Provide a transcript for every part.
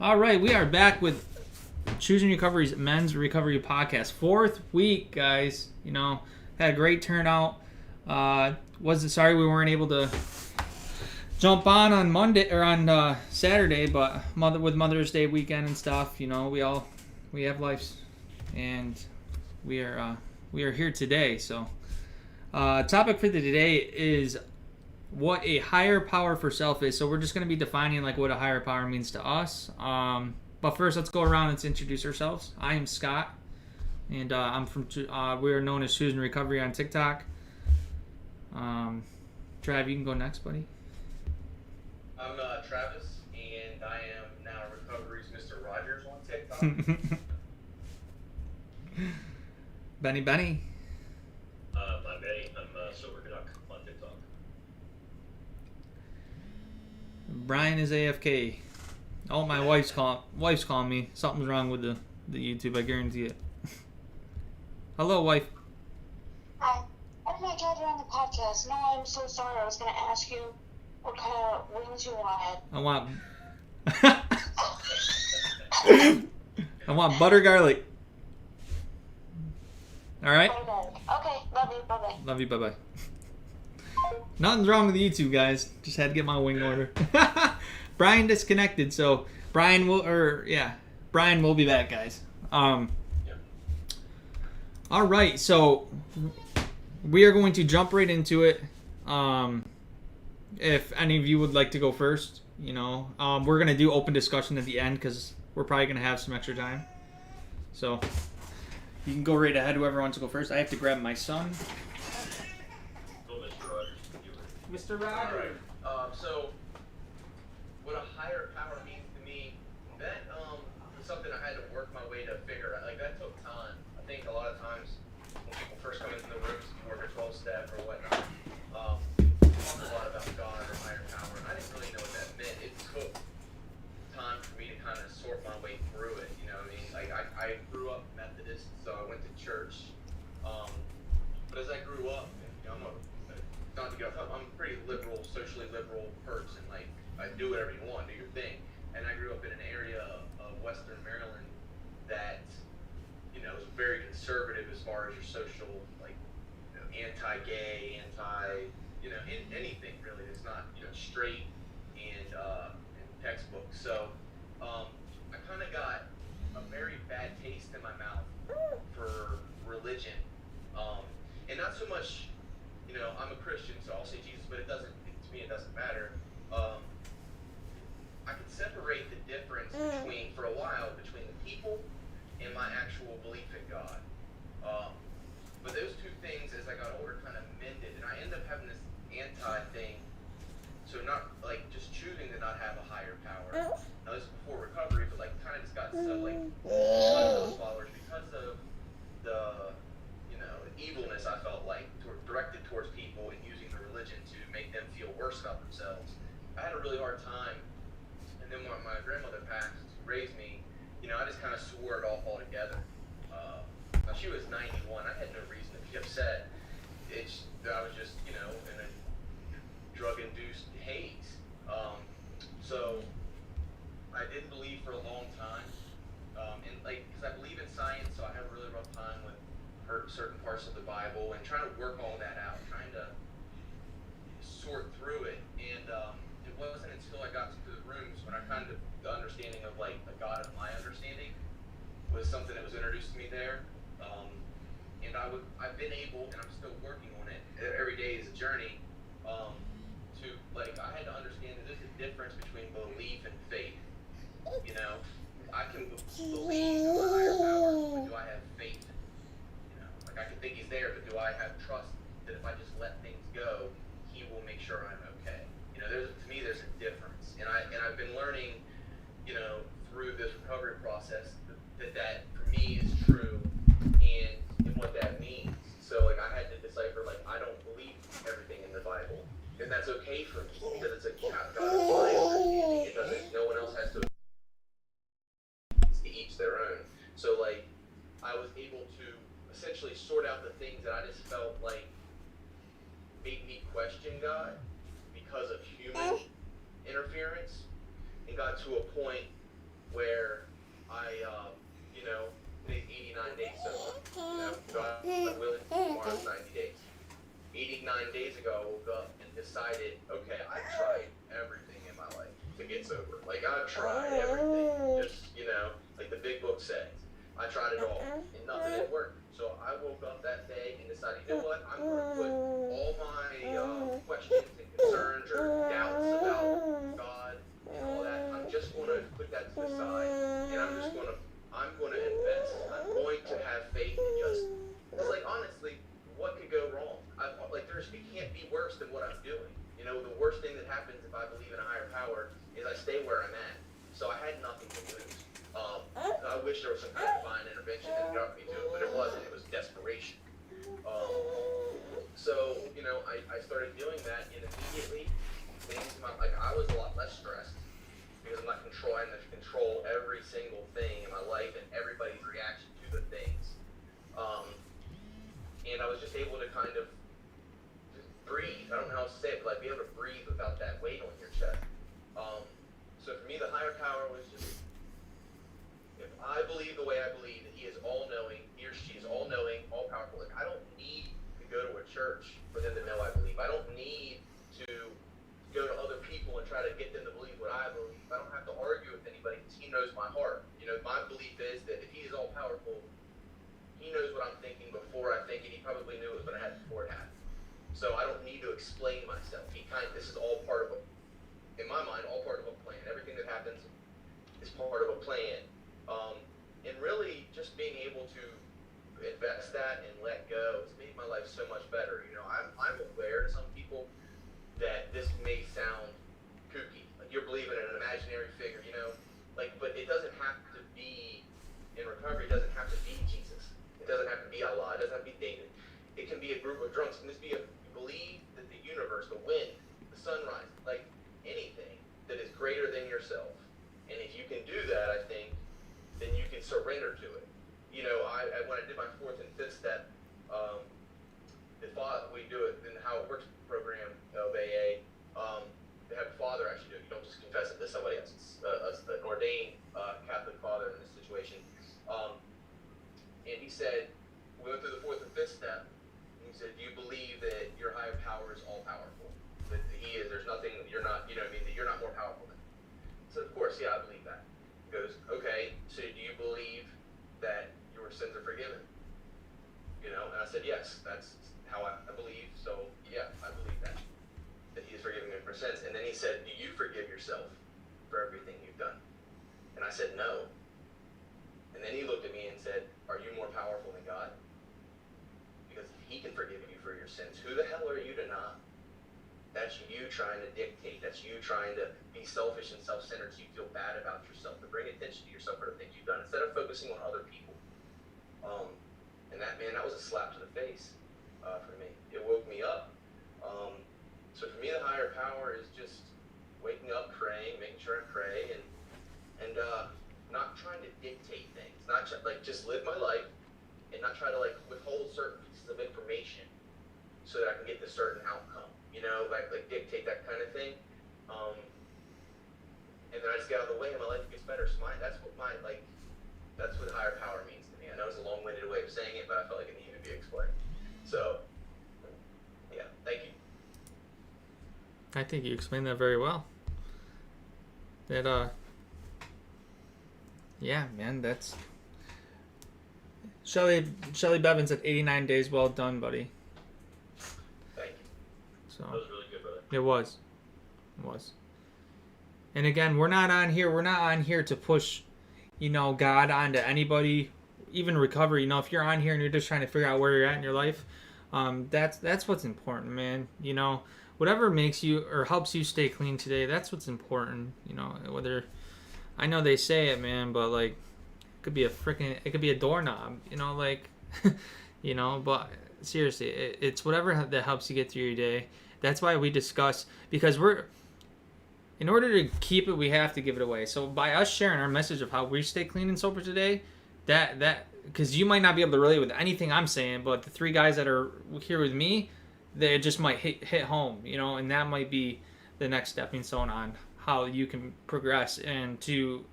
All right, we are back with Choosing Recovery's Men's Recovery Podcast. 4th week, guys. You know, had a great turnout. Sorry we weren't able to jump on Monday or on Saturday, but with Mother's Day weekend and stuff, you know, we have lives, and we are here today. So, topic for today is what a higher power for self is. So we're just going to be defining like what a higher power means to us. But first, let's go around and introduce ourselves. I am Scott, and I'm from. We are known as Choosing Recovery on TikTok. Trav, you can go next, buddy. I'm Travis, and I am now Recovery's Mr. Rogers on TikTok. Benny. I'm Benny. I'm Sober Duck on TikTok. Brian is AFK. Oh, my wife's calling me. Something's wrong with the YouTube. I guarantee it. Hello, wife. Hi. I did not get you on the podcast. No, I'm so sorry. I was going to ask you what kind of wings you wanted. I want butter garlic. All right. Okay. Love you. Bye-bye. Love you. Bye-bye. Nothing's wrong with the YouTube, guys. Just had to get my wing order. Brian disconnected, so Brian will be back, guys. All right, so we are going to jump right into it. If any of you would like to go first, you know, we're gonna do open discussion at the end because we're probably gonna have some extra time. So you can go right ahead. Whoever wants to go first. I have to grab my son. Go, Mr. Rogers. Mr. Rogers. All right. So, what a higher power means to me, that is something I had to work my way to figure out. Like, that took time. I think a lot of times when people first come into the rooms, you work a 12-step or whatnot, talk a lot about God or higher power, and I didn't really know what that meant. It took time for me to kind of sort my way through it, you know what I mean? Like, I grew up Methodist, so I went to church, but as I grew up, you know, I'm a pretty liberal, socially liberal person. Like, I do whatever you want, do your thing. And I grew up in an area of Western Maryland that, you know, is very conservative as far as your social, like, you know, anti-gay, anything really. It's not, you know, straight and textbook. So, I kind of got a very bad taste in my mouth for religion, and not so much. You know, I'm a Christian, so I'll say Jesus, but to me, it doesn't matter. I could separate the difference for a while, between the people and my actual belief in God. But those two things, as I got older, kind of mended, and I ended up having this anti-thing. So not, like, just choosing to not have a higher power. Now, this is before recovery, but, like, kind of just got so, like, because of those followers, because of the, you know, evilness I felt like directed towards people and using the religion to make them feel worse about themselves. I had a really hard time, and then when my grandmother passed, raised me, you know, I just kind of swore it off altogether. Now she was 91. I had no reason to be upset. I was just, you know, in a drug-induced haze. So I didn't believe for a long time, and like, because I believe in science, so I have a really rough time with certain parts of the Bible and trying to work all that out, trying to sort through it. And it wasn't until I got to the rooms when I kind of, the understanding of like the God of my understanding was something that was introduced to me there. And I've been able, and I'm still working on it, every day is a journey, to, like, I had to understand that there's a difference between belief and faith. You know, I can believe in a higher power, but do I have faith? Like, I can think he's there, but do I have trust that if I just let things go, he will make sure I'm okay? You know, to me, there's a difference. And I've been learning, you know, through this recovery process that for me is true and what that means. So, like, I had to decipher, like, I don't believe everything in the Bible. And that's okay for me because it's a God of my understanding. It doesn't, no one else has to each their own. So, like, I was able to essentially sort out the things that I just felt like made me question God because of human interference, and got to a point where I, did 89 days sober. God willing, tomorrow's 90 days. 89 days ago, I woke up and decided, okay, I've tried everything in my life to get sober. Like, I've tried everything. Just, like the big book says. I tried it all, and nothing had worked. So I woke up that day and decided, you know what? I'm going to put all my questions and concerns or doubts about God and all that, I'm just going to put that to the side, and I'm going to invest. I'm going to have faith in just, because, like, honestly, what could go wrong? It can't be worse than what I'm doing. The worst thing that happens if I believe in a higher power is I stay where I'm at. So I had nothing to lose. I wish there was some kind of divine intervention that got me to it, but it wasn't. It was desperation. So I started doing that, and immediately I was a lot less stressed because I'm not trying to control every single thing in my life and everybody's reaction to the things. And I was just able to kind of just breathe. I don't know how to say it, but be able to breathe without that weight on your chest. So for me, the higher power was just, if I believe the way I believe, that he is all-knowing, he or she is all-knowing, all-powerful, I don't need to go to a church for them to know I believe. I don't need to go to other people and try to get them to believe what I believe. I don't have to argue with anybody because he knows my heart. My belief is that if he is all-powerful, he knows what I'm thinking before I think it. He probably knew it was going to happen before it happened. So I don't need to explain myself. This is all part of in my mind, all part of a plan. Everything that happens is part of a plan. And really just being able to invest that and let go has made my life so much better. I'm aware to some people that this may sound kooky. Like you're believing in an imaginary figure, but it doesn't have to be, in recovery, it doesn't have to be Jesus. It doesn't have to be Allah. It doesn't have to be David. It can be a group of drunks. It can just be you believe that the universe, the wind, the sunrise, like anything that is greater than yourself. And if you can do that, I think, then you can surrender to it. When I did my fourth and fifth step, we do it in the How It Works program of AA. They have a father actually do it. You don't just confess it to somebody else. It's an ordained Catholic father in this situation. And he said, we went through the fourth and fifth step. And he said, do you believe that your higher power is all powerful? That he is, there's nothing that you're not, that you're not more powerful than. So of course, yeah, I believe that. He goes, okay, so do you believe that your sins are forgiven? And I said, yes, that's how I believe. So yeah, I believe that he is forgiving me for sins. And then he said, do you forgive yourself for everything you've done? And I said, no. And then he looked at me and said, are you more powerful than God? Because he can forgive you for your sins. Who the hell are you to not? That's you trying to dictate. That's you trying to be selfish and self-centered so you feel bad about yourself, to bring attention to yourself for the things you've done instead of focusing on other people. And that was a slap to the face for me. It woke me up. So for me, the higher power is just waking up, praying, making sure I pray, and not trying to dictate things. Not just live my life and not try to withhold certain pieces of information so that I can get to a certain outcome. Like dictate that kind of thing. And then I just get out of the way and my life gets better. So that's what higher power means to me. I know it's a long-winded way of saying it, but I felt like it needed to be explained. So, yeah, thank you. I think you explained that very well. Yeah, man, that's... Shelly Bevins at 89 days. Well done, buddy. Thank you. So That was really good, brother. It was. And again, we're not on here to push, God onto anybody, even recovery. If you're on here and you're just trying to figure out where you're at in your life, that's what's important, man. Whatever makes you or helps you stay clean today, that's what's important. Whether, I know they say it, man, but it could be a doorknob, but seriously, it's whatever that helps you get through your day. That's why we discuss, because in order to keep it, we have to give it away. So by us sharing our message of how we stay clean and sober today, that because you might not be able to relate with anything I'm saying, but the three guys that are here with me, they just might hit home, and that might be the next stepping stone on how you can progress and to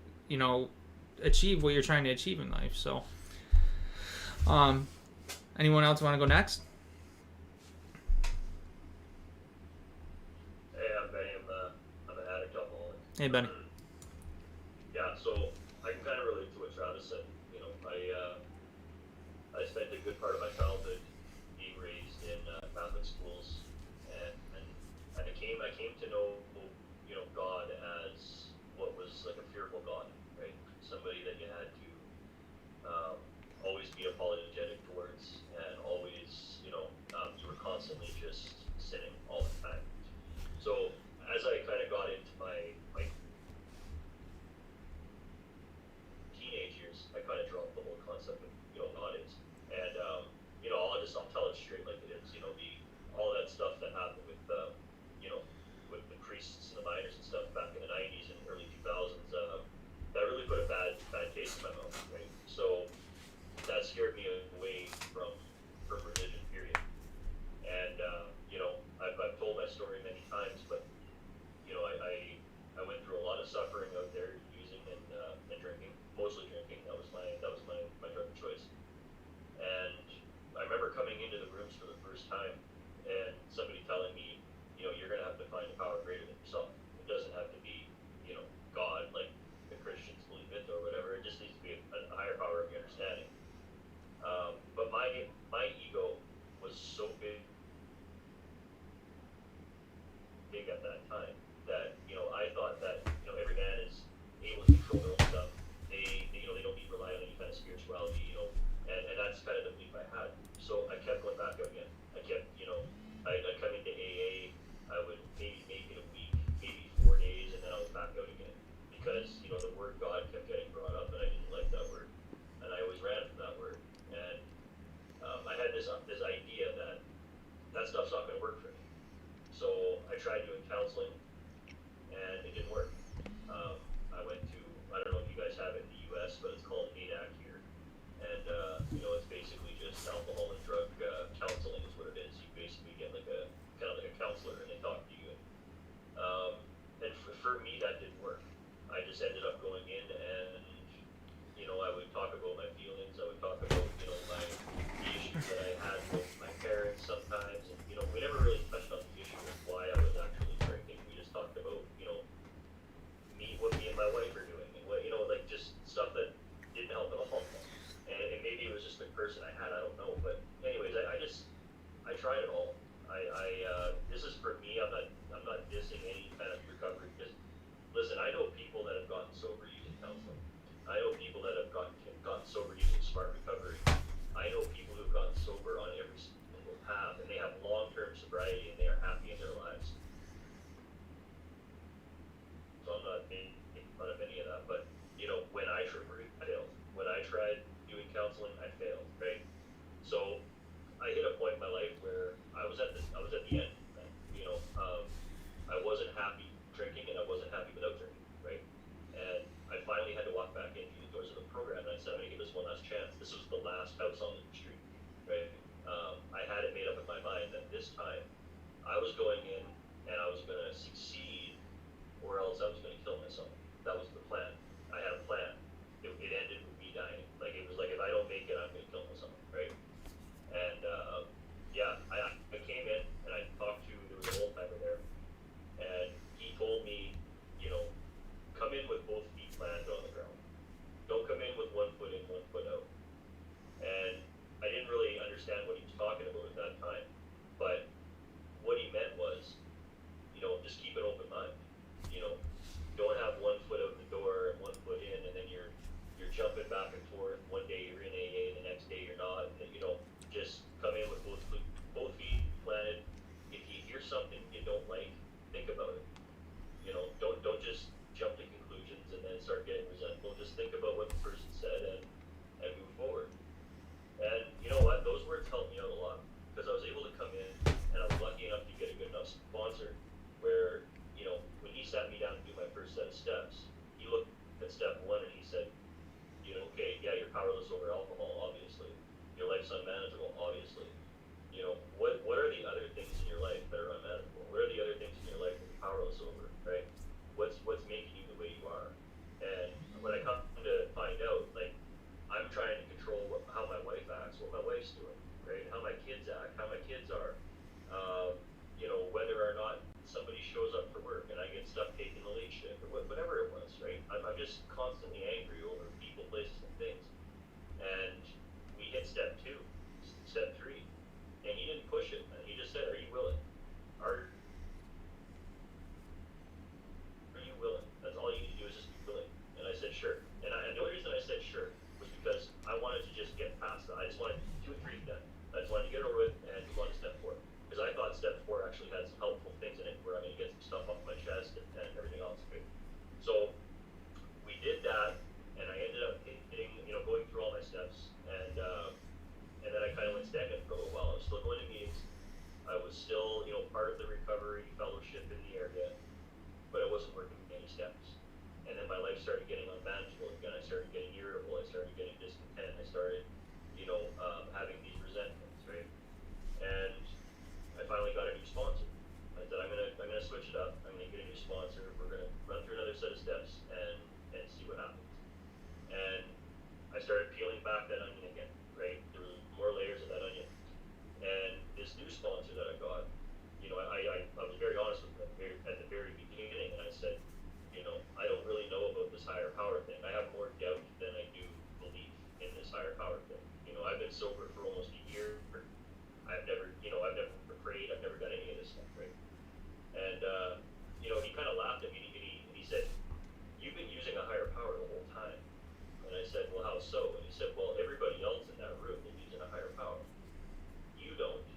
achieve what you're trying to achieve in life. So, anyone else want to go next? Hey, I'm Benny. I'm an addict alcoholic. Hey, Benny. Yeah, so I can kind of relate to what Travis said. I spent a good part of my childhood being raised in Catholic schools, and I came to know God as what was like a fearful God, right? Somebody that you had to always be apologetic towards, and always you were constantly just sinning all the time. So as I kind of got into my teenage years, I kind of dropped the whole concept of God is, and I'll tell it straight like it is. All that stuff that happened with with the priests and the miners and stuff back in the 90s and early 2000s, that really put a bad taste in my mouth, right? So that scared me away from religion, period. And I've told my story many times, but I went through a lot of suffering out there using and drinking, mostly drinking. That was my drug of choice. And I remember coming into the rooms for the first time and somebody telling me, you're gonna have to find a power greater than yourself. It doesn't have to be, God, like the Christians believe it or whatever. It just needs to be a higher power of your understanding. But my ego was so big at that time that I thought that every man is able to control their own stuff. They don't need to rely on any kind of spirituality, and that's kind of the belief I had. So I kept going back out again. I kept I'd come into AA. I would maybe make it a week, maybe 4 days, and then I was back out again because the word God kept getting brought up, and I didn't like that word, and I always ran from that word. And I had this idea that stuff's not going to work for me. So I tried doing counseling, and it didn't work. I went to, I don't know if you guys have it in the U.S., but it's called ADAC here, and it's basically just alcohol and drug counseling is what it is. You basically get like a kind of like a counselor, and they talk to you. And for me, that didn't work. I just ended up going in, and I would talk about my feelings. I would talk about the issues that I had with my parents sometimes, and we never really touched on the issue of why I was actually drinking. We just talked about what me and my wife are doing, and what like just stuff that didn't help at all. And maybe it was just the person I had. I don't know, but anyways, I tried it all. This is for me. I'm not dissing any kind of recovery because listen, I know people that have gotten sober using counseling. I know people that have gotten sober using smart recovery. I know people who've gotten sober on every single path, and they have long-term sobriety, and they are happy in their lives. So I'm not making fun of any of that, but when I failed. When I tried doing counseling, I failed, right? So I hit a point in my life where I was at the end. I wasn't happy drinking, and I wasn't happy without drinking, right? And I finally had to walk back in through the doors of the program, and I said, I'm gonna give this one last chance. This was the last house on the street, right? I had it made up in my mind that this time I was going in and I was gonna succeed, or else I was gonna kill myself. That was the plan. I had a plan. It ended with me dying. Like it was like if I don't make it, I'm gonna kill myself, right? And I came in and I talked to there was an old timer there, and he told me, come in with both feet planted on the ground. Don't come in with 1 foot in, 1 foot out. And I didn't really understand what he was talking about at that time, but what he meant was, just keep an open mind. Don't have 1 foot out the door and 1 foot in, and then you're jumping back and forth. One day you're in AA, the next day you're not. And, just come in with both feet planted. If you hear something you don't like, think about it. Don't just jump to conclusions and then start getting resentful. Just think about what the person said and move forward. And you know what? Those words helped me out a lot because I was able to come in, and I was lucky enough to get a good enough sponsor where, when he sat me down to do my first set of steps, he looked at step 1 and he said, okay, yeah, you're powerless over alcohol, obviously. Your life's unmanageable, obviously. What are the other things in your life that are unmanageable? What are the other things in your life that you're powerless over, right? What's making you the way you are? And when I just constantly angry over people, places, and things. And we hit step 2, step 3, and he didn't push it, man. He just said, "Are you willing? Are you willing? That's all you need to do is just be willing." And I said, "Sure." And the only reason I said sure was because I wanted to just get past that. I just wanted 2 and 3 done. I just wanted to get over with and move on to step 4. Because I thought step 4 actually had some helpful things in it where I'm going to get some stuff off my chest and everything else. Okay? So we did that, and I ended up hitting, going through all my steps, and then I kind of went stagnant for a little while. I was still going to meetings. I was still, part of the recovery fellowship in the area, but I wasn't working any steps. And then my life started getting unmanageable again. I started getting irritable. I started getting discontent. I started, having these resentments, right? And I finally got a new sponsor. I said, I'm gonna switch it up. I'm gonna get a new sponsor. We're gonna run through another set of steps and see what happens. And I started peeling back that onion again, right? There was more layers of that onion. And this new sponsor that I got, I was very honest with them at the very beginning, and I said, I don't really know about this higher power thing. I have more doubt than I do belief in this higher power thing. I've been sober for almost a year. I've never prayed. I've never done any of this stuff, right? And he kind of laughed at me, and he said, "You've been using a higher power the whole time." And I said, "Well, how so?" And he said, "Well, everybody else in that room is using a higher power. You don't,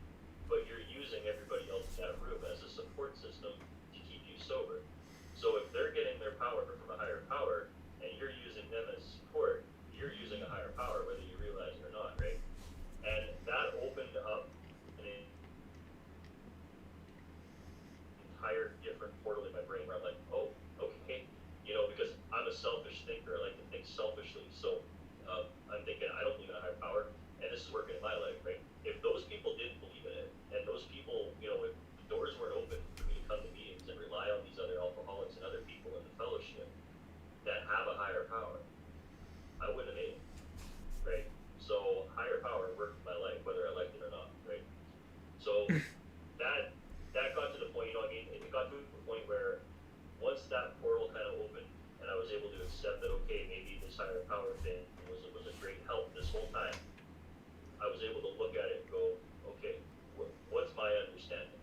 but you're using everybody else in that room as a support system to keep you sober. So if they're getting their power from a higher power, and you're using them as support, you're using a higher power, whether you realize it or not, right?" And that opened up an entire different portal in my brain where I'm like, oh, okay, because I'm a selfish thinker. I like to think selfishly. So I'm thinking, I don't believe in a higher power, and this is working in my life, right? If those people didn't believe in it, and those people, if the doors weren't open for me to come to meetings and rely on these other alcoholics and other people in the fellowship that have a higher power, I wouldn't have made it, right? So higher power worked in my life, whether I liked it or not, right? So that got to the point, it got to the point where once that portal kind of opened, and I was able to accept that, okay, maybe this higher power thing was a great help this whole time, I was able to look at it and go, okay, what's my understanding,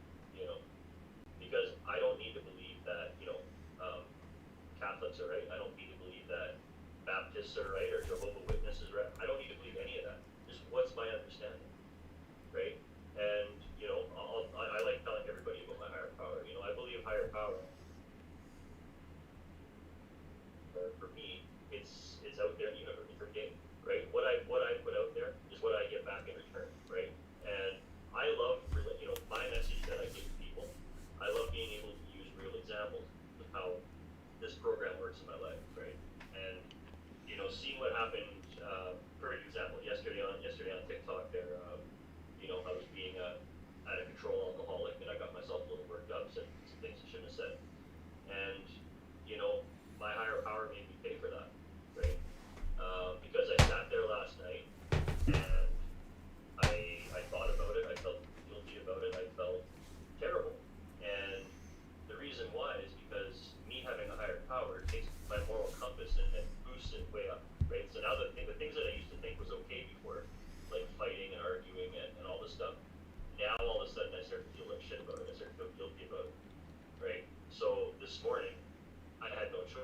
because I don't need to believe that, Catholics are right. I don't need to believe that Baptists are right or Jehovah's Witnesses are right. I don't need to believe any of that. Just what's my understanding, right? And, I like telling everybody about my higher power. I believe higher power, for me, it's out there in the universe for game, right? What I put out there is what I get back in return, right? And I love, my message that I give people. I love being able to use real examples of how this program works in my life, right? And seeing what happened, perfect example. Yesterday on TikTok, there, I was being out of control alcoholic, and I got myself a little worked up, said some things I shouldn't have said, and my higher power made me pay for that, right? Because I sat there last night, and I thought about it. I felt guilty about it. I felt terrible, and the reason why is because me having a higher power takes my moral compass and boosts it way up, right? So now the things that I used to think was okay before, like fighting and arguing and all this stuff, now all of a sudden I start to feel like shit about it. I start to feel guilty about it, right? So this morning, I had no choice,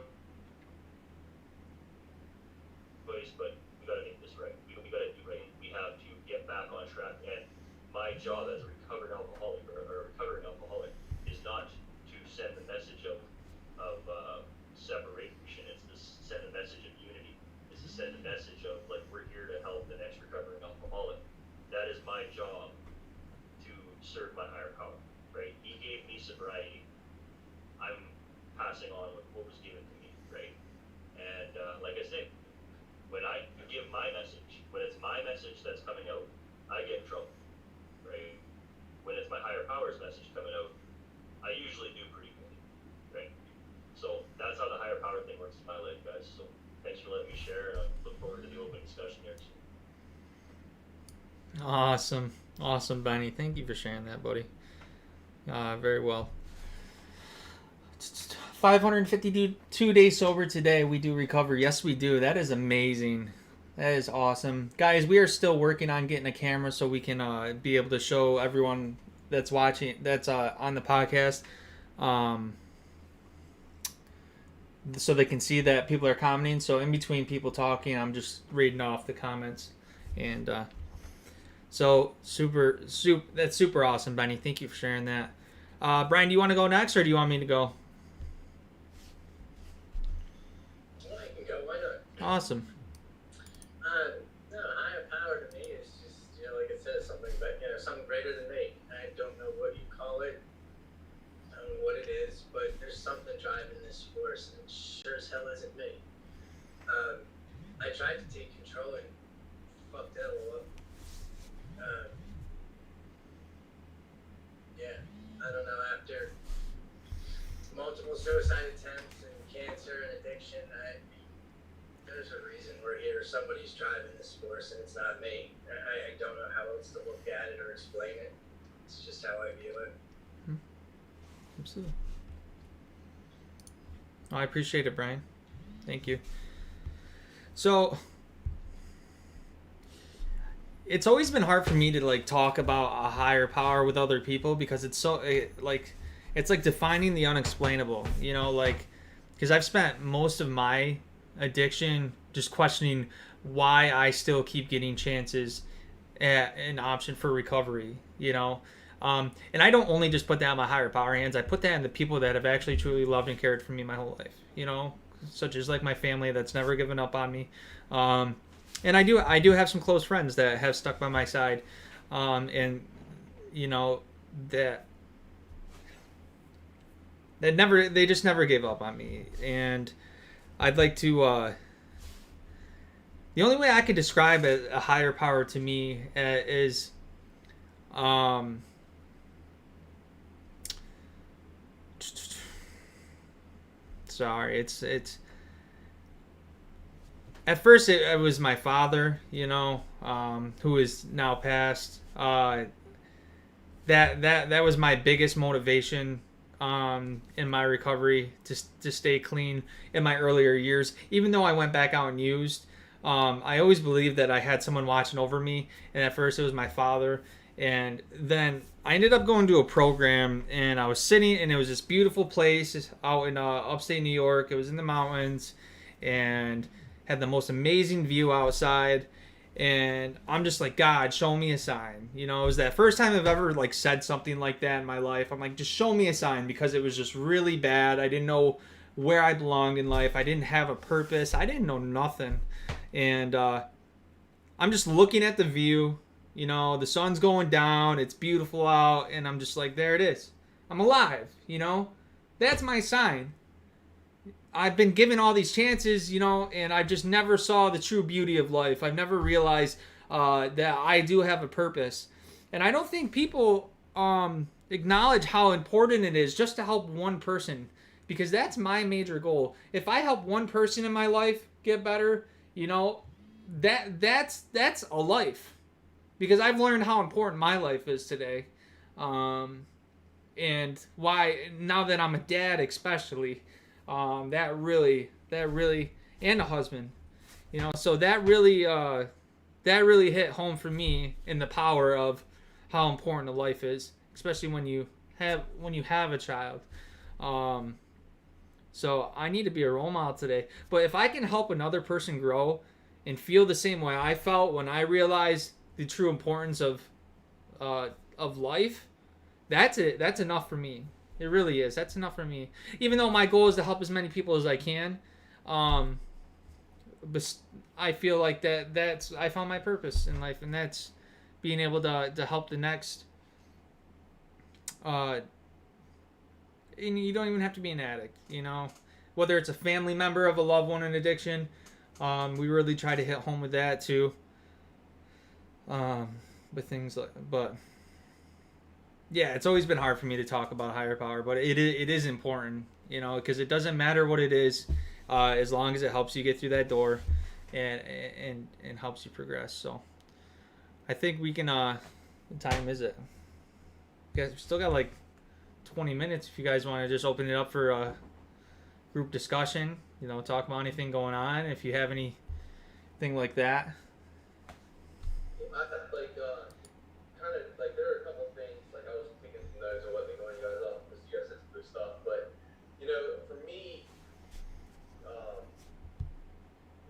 but we got to make this right. We got to do right. We have to get back on track. And my job as a recovered alcoholic or a recovering alcoholic is not to send the message of separation. It's to send a message of unity. It's to send a message of, like, we're here to help the next recovering alcoholic. That is my job, to serve my higher power, right? He gave me sobriety. I'm passing on what was given to me, right? And like I say, when I give my message, when it's my message that's coming out, I get in trouble, right? When it's my higher power's message coming out, I usually do pretty good, right? So that's how the higher power thing works in my life, guys. So thanks for letting me share, and I look forward to the open discussion here soon. Awesome, Benny. Thank you for sharing that, buddy. Very well. 552 days sober today. We do recover. Yes, we do. That is amazing. That is awesome. Guys, we are still working on getting a camera so we can be able to show everyone that's watching, that's on the podcast, so they can see that people are commenting. So in between people talking, I'm just reading off the comments. And so that's super awesome, Benny. Thank you for sharing that. Brian, do you want to go next, or do you want me to go? Well, I can go. Why not? Awesome. No, higher power to me is just, like it says, something, but something greater than me. I don't know what you call it. I don't know what it is, but there's something driving this force, and it sure as hell isn't me. I tried to take control and fucked that all up. Yeah, I don't know. After multiple suicide attempts and cancer and addiction, there's a reason we're here. Somebody's driving this force, and it's not me. I don't know how else to look at it or explain it. It's just how I view it. Absolutely. Oh, I appreciate it, Brian. Thank you. So, it's always been hard for me to talk about a higher power with other people, because it's so it's like defining the unexplainable, because I've spent most of my addiction just questioning why I still keep getting chances at an option for recovery, and I don't only just put that in my higher power hands. I put that in the people that have actually truly loved and cared for me my whole life, such as my family that's never given up on me. And I do have some close friends that have stuck by my side, and they just never gave up on me. And I'd like to the only way I could describe a higher power to me is sorry, it's at first it was my father, who is now passed. That was my biggest motivation in my recovery, to stay clean in my earlier years. Even though I went back out and used, I always believed that I had someone watching over me, and at first it was my father. And then I ended up going to a program, and I was sitting, and it was this beautiful place out in upstate New York. It was in the mountains, and had the most amazing view outside. And I'm just like, God, show me a sign. It was that first time I've ever said something like that in my life. I'm like, just show me a sign, because it was just really bad. I didn't know where I belonged in life. I didn't have a purpose. I didn't know nothing. And I'm just looking at the view. The sun's going down. It's beautiful out. And I'm just like, there it is. I'm alive. That's my sign. I've been given all these chances, and I just never saw the true beauty of life. I've never realized that I do have a purpose. And I don't think people acknowledge how important it is just to help one person, because that's my major goal. If I help one person in my life get better, that's a life, because I've learned how important my life is today. And why, now that I'm a dad especially, that really, and a husband, so that really hit home for me, in the power of how important a life is, especially when you have a child. So I need to be a role model today. But if I can help another person grow and feel the same way I felt when I realized the true importance of life, that's it. That's enough for me. It really is. That's enough for me. Even though my goal is to help as many people as I can, but I feel like that's I found my purpose in life, and that's being able to help the next. And you don't even have to be an addict, whether it's a family member of a loved one in addiction. We really try to hit home with that too. With things but yeah, it's always been hard for me to talk about higher power, but it is important, because it doesn't matter what it is, as long as it helps you get through that door, and helps you progress. So I think we can. What time is it? You guys, we still got 20 minutes. If you guys want to just open it up for group discussion. You know, talk about anything going on. If you have anything like that. Kind of like there are a couple of things. Like I was taking some notes. I wasn't going you guys off because you guys said some good stuff. But for me,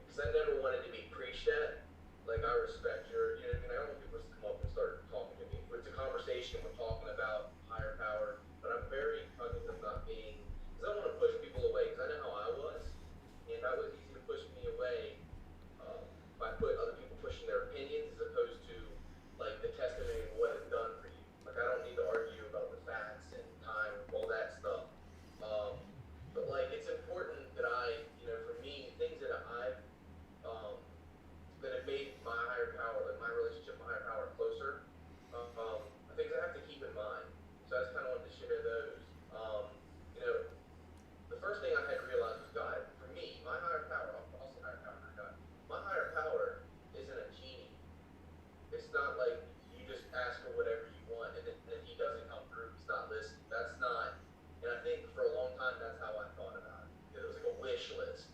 because I never wanted to be preached at. Like I respect your, I don't want people to come up and start talking to me. It's a conversation. We're talking about higher power, but I'm very cognizant of not being, because I don't want to push people away. Because I know how I was, and that was easy to push me away by other people pushing their opinions as opposed to like the testimony of what it's done for you. Like I don't need to argue about the facts and time, all that stuff. But like it's important that for me, things that I've that have made my higher power, like my relationship with my higher power closer, are things I have to keep in mind. So I just kind of wanted to share those. The first thing I had to realize was God. For me, my higher power, I'll say higher power, not God. My higher power isn't a genie. It's not like you just ask for whatever you want and then he doesn't come through. He's not listening. That's not, and I think for a long time that's how I thought about it. It was like a wish list,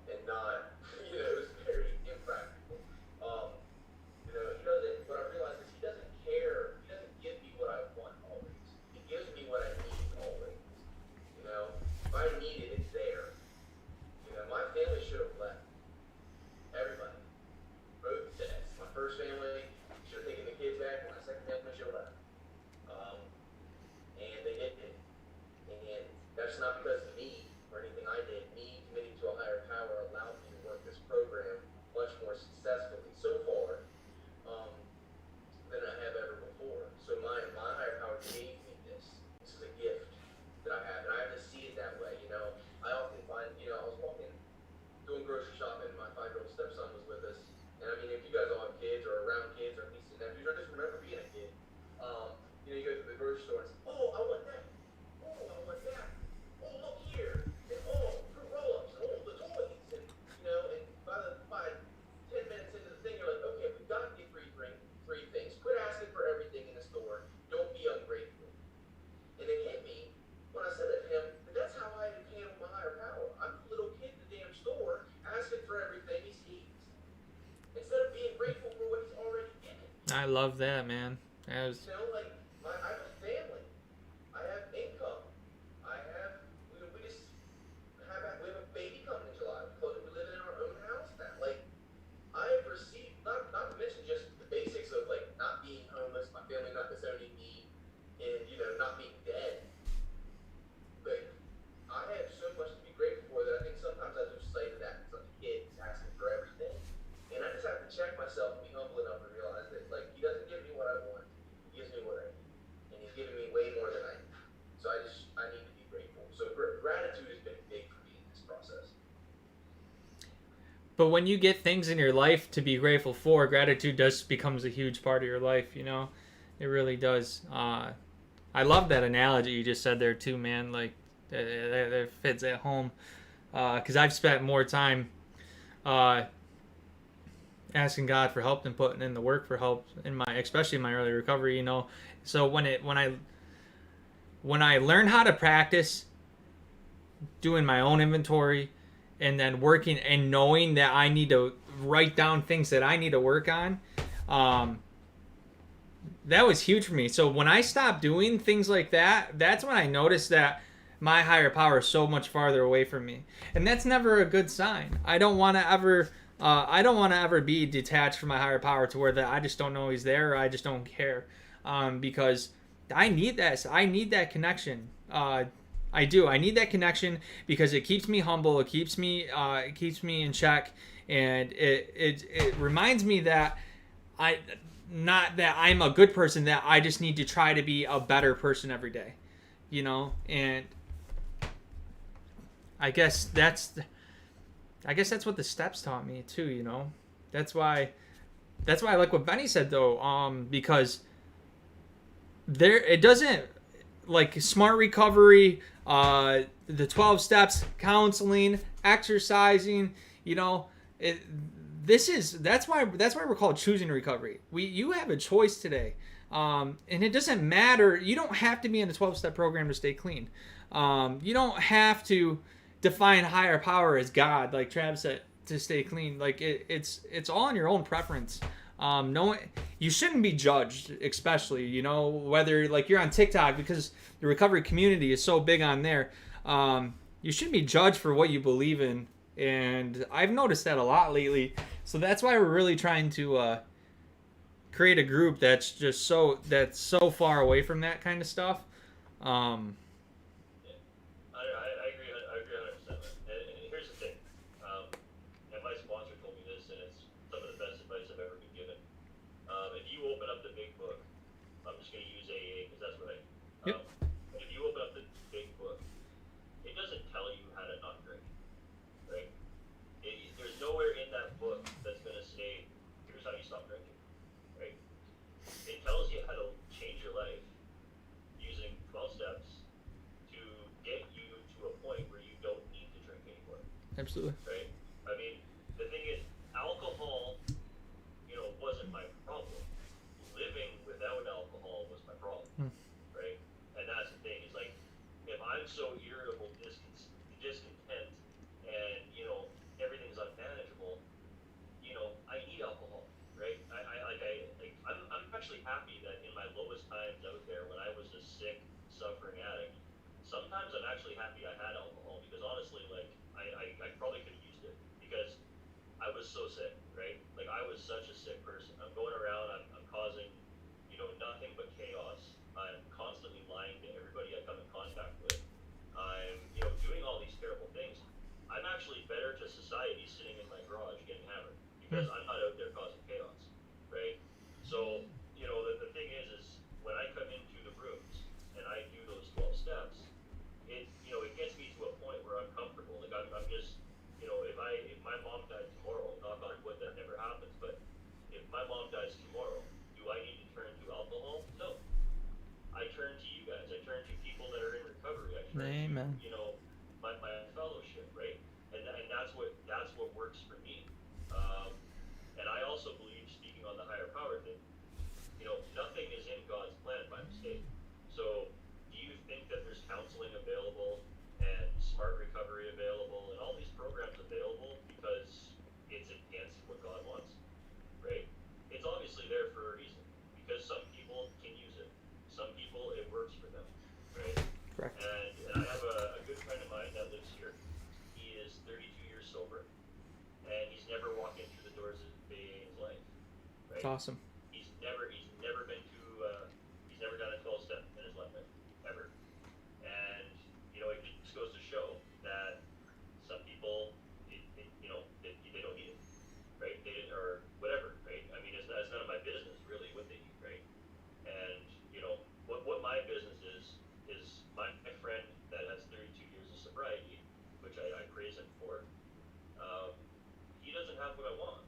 and not, it was very impractical. He doesn't, what I realized is he doesn't care, he doesn't give me what I want always. He gives me what I need always. If I need it, it's there. My family should have left. Everybody. Both sets. My first family should have taken the kids back, and my second family should have left. And they didn't. And that's not because of me or anything I did. Me committing to a higher power allowed me to work this program much more successfully so far than I have ever before. So my higher power gave me this. This is a gift that I have, and I have to see it that way. I often find, I was walking, doing grocery shopping, and my 5-year-old stepson was with us. And I mean, if you guys all have kids or around kids or nieces and nephews, or just remember being a kid, you go to the grocery store and say, oh, I want that. Oh, I want that. Oh, look here. And oh, fruit roll-ups. And oh, the toys. And, and by 10 minutes into the thing, you're like, okay, we've got the three things. Quit asking for everything in the store. Don't be ungrateful. And it hit me when I said it to him that that's how I handle my higher power. I'm a little kid in the damn store asking for everything he sees. Instead of being grateful for what he's already given. I love that, man. That was... I have a family. I have income. We have a baby coming in July. We live in our own house now. I have received, not to mention just the basics of not being homeless, my family not disowning me, and not being dead. But I have so much to be grateful for that I think sometimes I lose sight of that because I'm a kid who's asking for everything. And I just have to check myself and be humble enough to realize that he doesn't give me what I want. He gives me what I need. And he's giving me way more than I need. So I need to be grateful. So gratitude has been big for me in this process. But when you get things in your life to be grateful for, gratitude becomes a huge part of your life, It really does. I love that analogy you just said there too, man. That fits at home. Because I've spent more time asking God for help than putting in the work for help especially in my early recovery, So when I learn how to practice doing my own inventory and then working and knowing that I need to write down things that I need to work on, that was huge for me. So when I stopped doing things like that, that's when I noticed that my higher power is so much farther away from me. And that's never a good sign. I don't want to ever be detached from my higher power to where that I just don't know he's there or I just don't care. Because I need that. I need that connection. I do. I need that connection because it keeps me humble. It keeps me in check, and it reminds me that not that I'm a good person. That I just need to try to be a better person every day, And I guess that's what the steps taught me too. That's why I like what Benny said though. Because it doesn't smart recovery, the 12 steps, counseling, exercising, that's why we're called choosing recovery. You have a choice today. And it doesn't matter. You don't have to be in a 12-step program to stay clean. You don't have to define higher power as God, like Travis said, to stay clean. Like it's all in your own preference. No, you shouldn't be judged, especially, you know, whether like you're on TikTok, because the recovery community is so big on there. You shouldn't be judged for what you believe in, and I've noticed that a lot lately. So that's why we're really trying to create a group that's so far away from that kind of stuff. I agree 100%. And here's the thing, and my sponsor told me this, and it's some of the best advice I've ever been given. If you open up the big book, I'm just going to use AA because that's what I. Yep. If you open up the big book, it doesn't tell you how to not drink, right? There's nowhere in that book that's going to say, here's how you stop drinking, right? It tells you how to change your life using 12 steps to get you to a point where you don't need to drink anymore, Absolutely. right? I mean, the thing is, alcohol, you know, wasn't my problem. Living without alcohol was my problem, right? And that's the thing, is like, if I'm so irritable, discontent, and, you know, everything's unmanageable, you know, I need alcohol, right? I'm actually happy that in my lowest times out there, when I was a sick, suffering addict, sometimes I'm actually happy I had alcohol, because honestly, like, I probably could have used it, because I was so sick, right? Like, I was such a sick person. I'm going around, I'm causing, you know, nothing but chaos. I'm constantly lying to everybody I come in contact with. I'm, you know, doing all these terrible things. I'm actually better to society sitting in my garage getting hammered, because I'm not out there causing chaos, right? So, you know, the thing is when I come into the rooms and I do those 12 steps, it, you know, it gets me to a point where I'm comfortable. Like, I'm just, you know, if my mom died tomorrow, knock on wood, that never happens, but if my mom dies tomorrow, do I need to turn to alcohol? No. I turn to you guys. I turn to people that are in recovery. I turn Amen. to, you know, my fellowship, right? And that's what works for me. And I also believe, speaking on the higher power thing, you know, nothing is in God's plan by mistake. So, do you think that there's counseling available and smart recovery available and all these programs available because it's against what God wants, right? It's obviously there for a reason, because some people can use it. Some people, it works for them, right? Correct. And I have a good friend of mine that lives here. He is 32 years sober, and he's never walked in through the doors of AA in his life, right? It's awesome. He's never been to, he's never done a 12 step in his life, ever. And, you know, it just goes to show that some people, you know, they don't need it, right? Or whatever, right? I mean, it's none of my business, really, what they need, right? And, you know, what my business is my friend that has 32 years of sobriety, which I praise him for, he doesn't have what I want,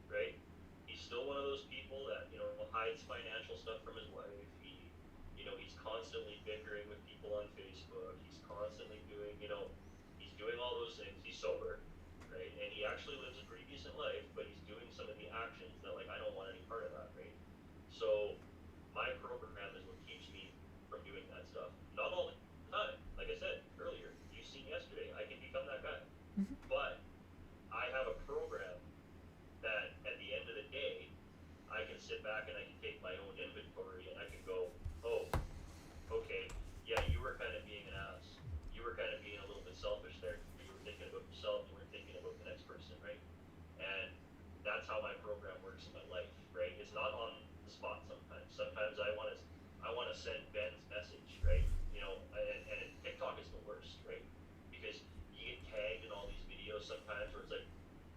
right? He's still one of those people that, you know, hides financial stuff from his wife. He's constantly bickering with people on Facebook. He's constantly doing, you know, he's doing all those things. He's sober, right? And he actually lives a pretty decent life, but he's doing some of the actions that, like, I don't want any part of that, right? So my program is what keeps me from doing that stuff. Not all the time. Like I said earlier, you've seen yesterday, I can become that guy. But I have a program that at the end of the day, I can sit back and I can take my own inventory and I can go, oh, okay, yeah, you were kind of being an ass. You were kind of being a little bit selfish there. You were thinking about yourself, you weren't thinking about the next person, right? And that's how my program works in my life, right? It's not on the spot sometimes. Sometimes I want to send Ben's message, right? You know, and TikTok is the worst, right? Because you get tagged in all these videos sometimes where it's like,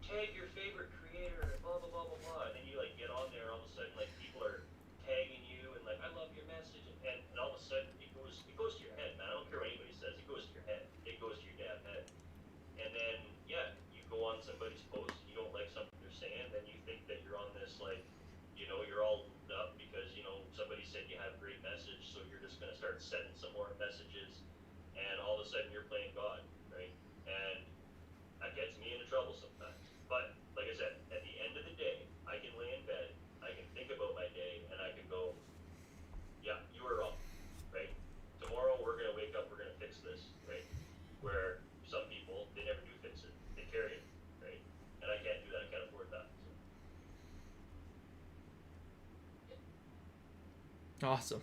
tag your favorite creator and blah blah blah blah blah, and then you like get on there and all of a sudden like people are tagging you and like I love your message, and all of a sudden it goes to your head, man. I don't care what anybody says, it goes to your head. It goes to your damn head. And then yeah, you go on somebody's post, you don't like something they're saying, then you think that you're on this like, you know, you're all lit up because, you know, somebody said you have a great message, so you're just gonna start sending some more messages, and all of a sudden you're playing God, right? And that gets me into trouble sometimes. But like I said, at the end of the day, I can lay in bed, I can think about my day, and I can go, yeah, you were wrong, right? Tomorrow we're gonna wake up, we're gonna fix this, right? Where some Awesome.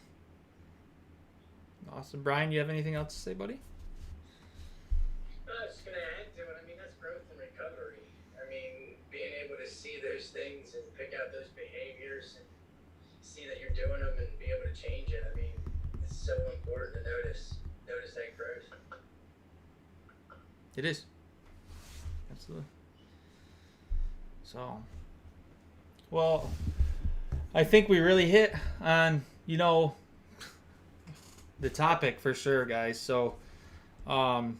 Awesome. Brian, you have anything else to say, buddy? I was just gonna add to it. I mean, that's growth and recovery. I mean, being able to see those things and pick out those behaviors and see that you're doing them and be able to change it. I mean, it's so important to notice that growth. It is. Absolutely. So, well, I think we really hit on, the topic for sure, guys. So, I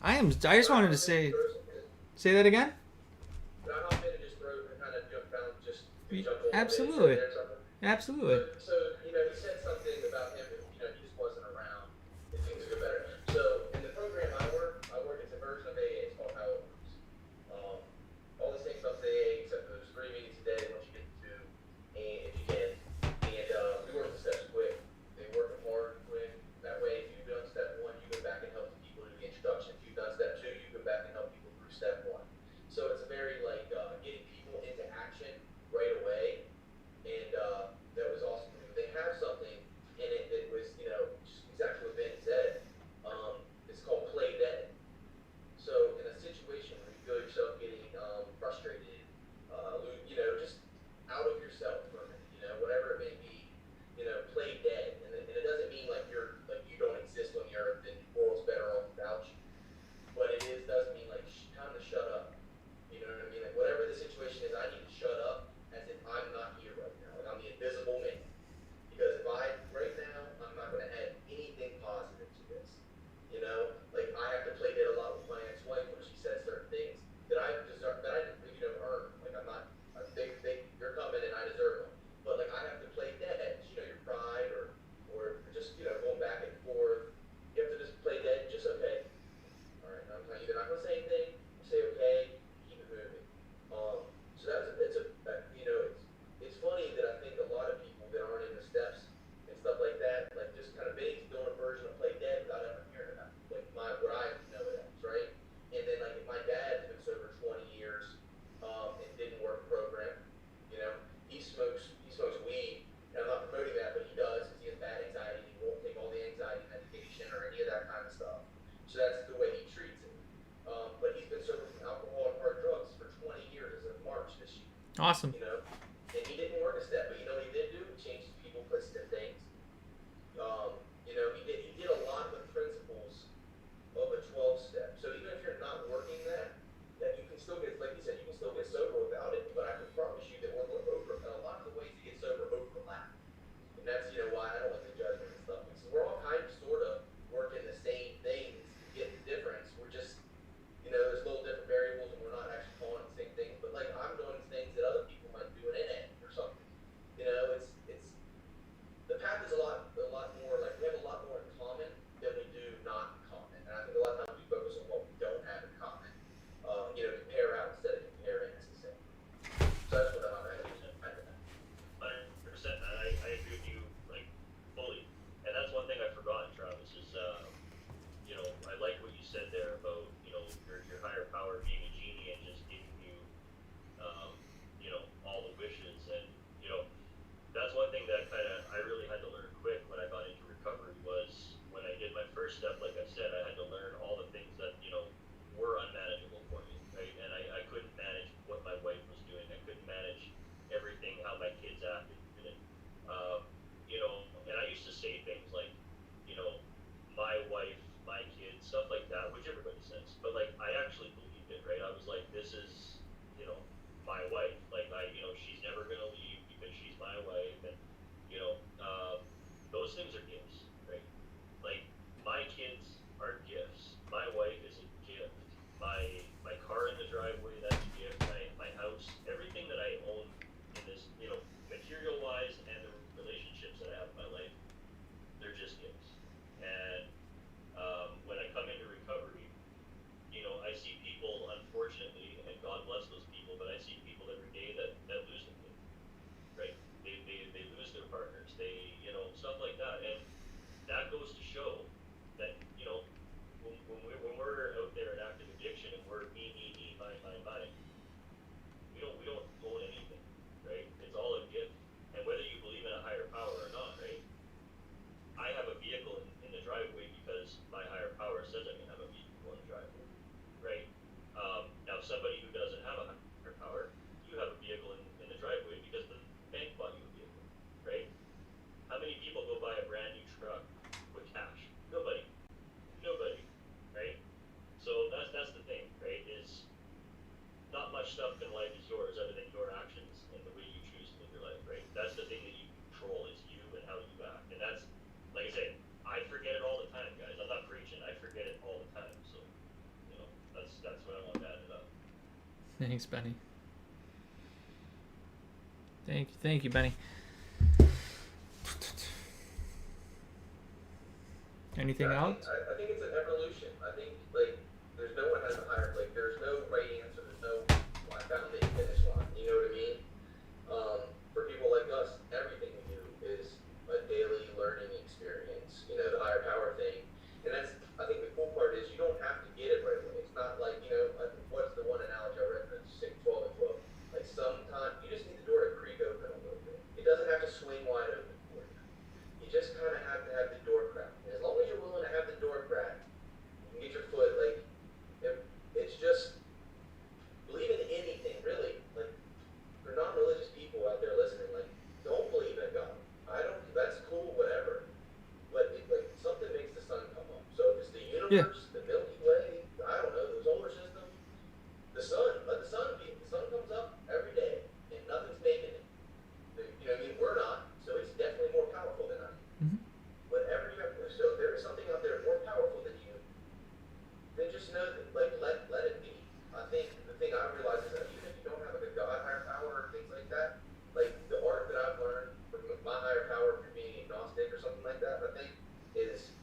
just wanted to say that again. But I'm not going to just throw and kind of jump down, just jump on Absolutely. there or something. Absolutely. So, he said something about him, he just wasn't around. If things would go better. So, in the program I work, it's a version of AA. It's called How It Works. All the same stuff as AA, except for there's 3 meetings a day once you get to 2, and if you can. And we work the steps quick. They work them hard quick. That way, if you've done step 1, you go back and help the people do the introduction. If you've done step 2, you go back and help people through step 1. So it's a very getting people into action right away, and that was awesome. They have something in it that was just exactly what Ben said. It's called play dead. So in a situation where you feel yourself getting frustrated, just out of yourself for a minute, whatever it may be, play dead, and it doesn't mean like you don't exist on the earth and the world's better off without you, but does mean like time to shut up. You know what I mean? Like whatever the situation is, I need to shut up as if I'm not here right now. Like I'm the invisible man. Because right now, I'm not going to add anything positive to this. Like I have to play dead a lot with my ex-wife when she says certain things that I deserve, that I earn. Like I'm not, they're coming and I deserve them. But like I have to play dead. Your pride or just, going back and forth. You have to just play dead, just okay. All right, I'm either not going to say anything, say okay, keep it moving. So it's funny that I think a lot of people that aren't in the steps and stuff like that, like just kind of basically doing a version of play dead without ever hearing about it. Like what I know it as, right? And then like if my dad's been sober 20 years, and didn't work the program, he smokes weed. And I'm not promoting that, but he does because he has bad anxiety. He won't take all the anxiety medication or any of that kind of stuff. So that's the way he treats it. But he's been sober from alcohol and hard drugs for 20 years as of March this year. Awesome. And he didn't work a step, but what he did do? He changed people, places, and things. He did a lot of the principles of a 12-step. So even if you're not working that you can still get, like you said, you can still get sober without it. But I can promise you that a lot of the ways to get sober overlap. And that's why I don't like the judgment and stuff. Because we're all kind of sort of working the same things to get the difference. We're just there's little different variables and we're not actually calling it the same things. But like I'm doing things that other people might stuff in life is yours. Everything, your actions and the way you choose to live your life, right? That's the thing that you control is you and how you act. And that's, like I say, I forget it all the time, guys. I'm not preaching. I forget it all the time. So, that's what I want to add it up. Thanks, Benny. Thank you, Benny. Anything else? I think it's an evolution. I think like there's no one has a higher there's no right answer. There's no I found the finish line. You know what I mean? For people like us, everything we do is a daily learning experience. You know, the higher power thing, and that's I think the cool part is you don't have to get it right away. It's not like what's the one analogy I read from 6:12 and 12. Like sometimes you just need the door to creak open a little bit. It doesn't have to swing wide open for you. You just kind of have to have the door crack. And as long as you're willing to have the door crack, you can get your foot it's just believe in anything really. Like for non-religious people out there listening, like don't believe in God. That's cool, whatever. But something makes the sun come up. So if it's the universe, the Milky Way, I don't know, the solar system, the sun, let the sun be. The sun comes up every day, and nothing's making it. You know what I mean? We're not, so it's definitely more powerful than us. Mm-hmm. Whatever you have, so there is something out there more powerful than you. Then just know that, let it be. I think the thing I realize is that even if you don't have a God, higher power, or things like that, like the art that I've learned from my higher power from being agnostic or something like that, I think is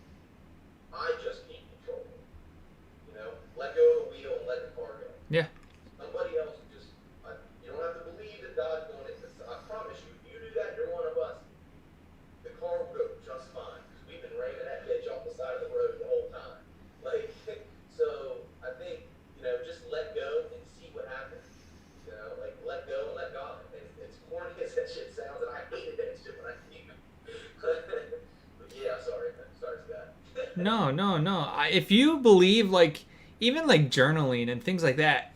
I just can't control it. You know, let go of the wheel and let the car go. Yeah. Somebody else you don't have to believe that God's doing it. I promise you, if you do that, you're one of us. The car will go just fine. Because we've been ramming that bitch off the side of the road the whole time. So I think, just let go and see what happens. Let go and let God. And it's corny as that shit sounds, and I hated that shit when I came out. But yeah, sorry, Scott. No. If you believe even journaling and things like that,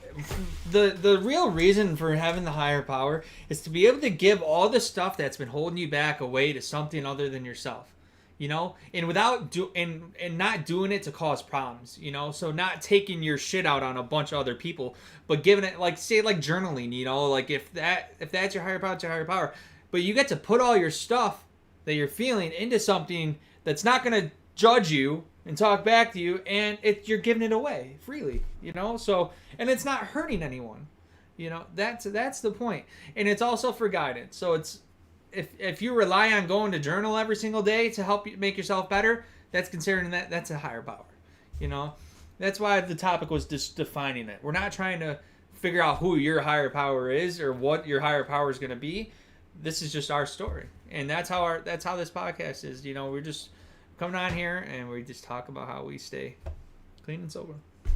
the real reason for having the higher power is to be able to give all the stuff that's been holding you back away to something other than yourself, and without and not doing it to cause problems, so not taking your shit out on a bunch of other people, but giving it say journaling, if that's your higher power, it's your higher power, but you get to put all your stuff that you're feeling into something that's not going to judge you and talk back to you, and you're giving it away freely, so, and it's not hurting anyone, that's the point. And it's also for guidance. So it's if you rely on going to journal every single day to help you make yourself better, that's considering that's a higher power. That's why the topic was just defining it. We're not trying to figure out who your higher power is or what your higher power is going to be. This is just our story, and that's how this podcast is. We're just coming on here and we just talk about how we stay clean and sober. And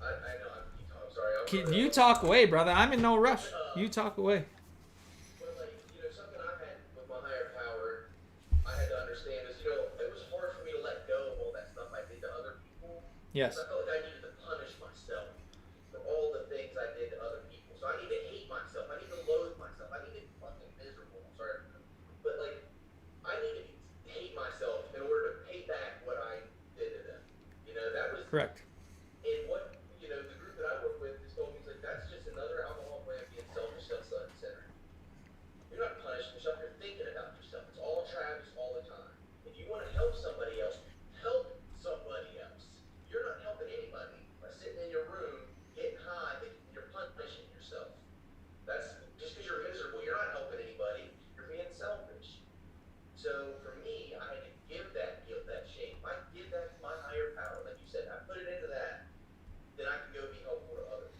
I know I'm sorry. You talk away, brother. I'm in no rush. You talk away. But something I've had with my higher power, I had to understand is, it was hard for me to let go of all that stuff I did to other people. Yes. I felt like I needed to punish myself for all the things I did to other people. So I need to hate myself. I need to loathe myself. I need to be fucking miserable. I'm sorry. But I need to hate myself in order to pay back what I did to them. That was Correct. And what the group that I work with just told me, that's just another alcoholic way of being selfish, self-centered. You're not punishing yourself, you're thinking about yourself. It's all Travis all the time. If you want to help somebody else, help somebody else. You're not helping anybody by sitting in your room, getting high, thinking you're punishing yourself. That's just because you're miserable, you're not helping anybody, you're being selfish. So for me, I had to give that guilt, that shame. If I give that to my higher power, like you said, I put it into that, then I can go be helpful to others.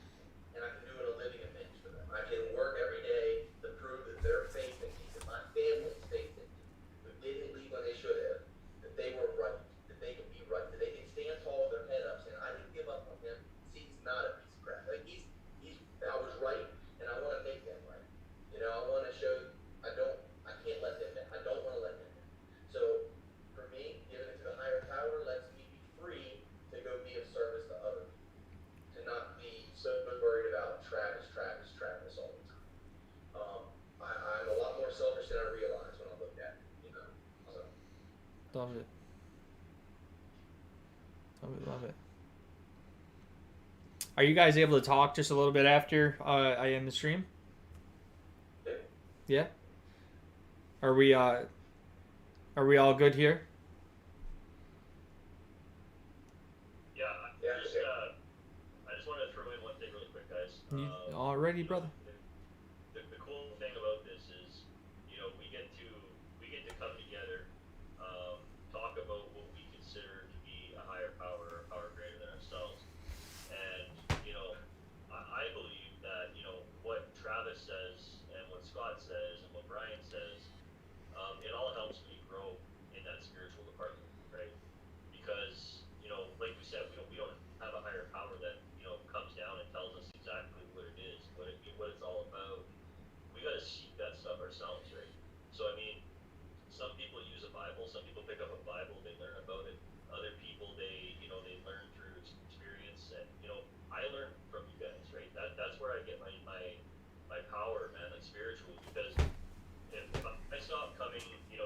And I can do it a living image for them. I can work every day to prove that their faith in me, that my family's faith in me, who didn't leave when they should have, that they were right, that they can be right, that they can stand tall with their head up, saying, I didn't give up on him. See, he's not a piece of crap. I was right, and I want to make them right. I want to show, I can't let them down. I don't want to let them down. So, for me, giving it to the higher power lets me be free to go be of service to others. To not be so worried about Travis all the time. I'm a lot more selfish than I realize when I look at it, So. Love it. Are you guys able to talk just a little bit after I end the stream? Yeah. Yeah. Are we all good here? Yeah, Yeah, just okay. I just want to throw in one thing really quick, guys. Already, brother. The cool thing about this is, we get to come together, talk about what we consider to be a higher power, or power greater than ourselves, and I believe that what Travis says and what Scott says and what Brian says, it all helps me grow in that spiritual department, right? Because like we said, we don't have a higher power that comes down and tells us exactly what it is, what it's all about. We got to seek that stuff ourselves, right? So I mean, some people use a Bible, some people pick up a Bible, they learn about it. Other people they learn through experience, and I learn from you guys, right? That's where I get my power, man, like spiritually, because if I stop coming,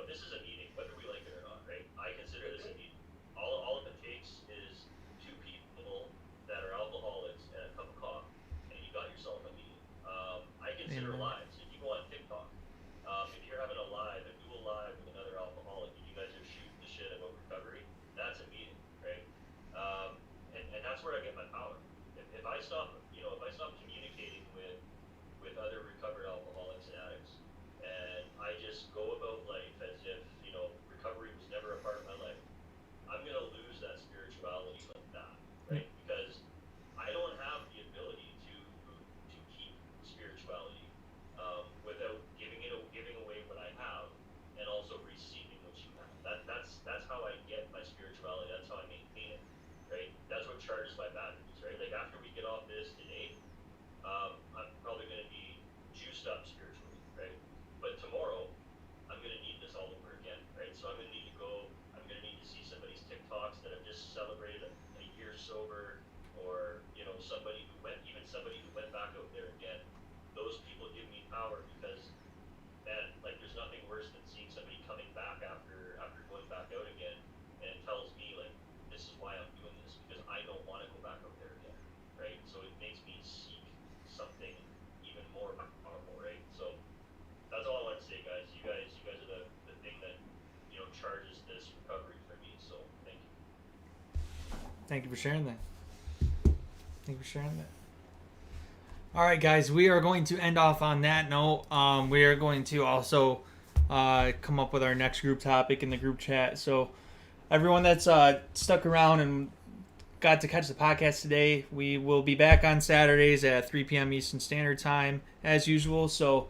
this is a meeting, whether we like it or not, right? I consider this a meeting. All it takes is two people that are alcoholics and a cup of coffee, and you got yourself a meeting. I consider Amen. lives. If you go on TikTok, if you're having a dual live with another alcoholic, and you guys are shooting the shit about recovery, that's a meeting, right? And that's where I get my power. If I stop, if I stop communicating with other recovered alcoholics and addicts, and I just go about life as if recovery was never a part of my life, I'm gonna lose that spirituality like that, right? Because I don't have the ability to keep spirituality without giving away what I have, and also receiving what you have. That's how I get my spirituality. That's how I maintain it, right? That's what charges my batteries, right? Like after we get off this today, I'm probably gonna be juiced up spiritually, right? But tomorrow, I'm gonna need this all over again, right? So I'm gonna need to go. I'm gonna need to see somebody's TikToks that have just celebrated a year sober, or somebody who went back out there again. Those people give me power because, man, like there's nothing worse than seeing somebody coming back after going back out again, and it tells me like this is why I'm doing this, because I don't want to go back out there again, right? So it makes me seek something even more powerful, right? So that's all I want to say, guys. You guys are the thing that charges this recovery for me. So thank you. Thank you for sharing that. All right, guys, we are going to end off on that note. We are going to also come up with our next group topic in the group chat. So everyone that's stuck around and got to catch the podcast today, we will be back on Saturdays at 3 p.m. Eastern Standard Time as usual. So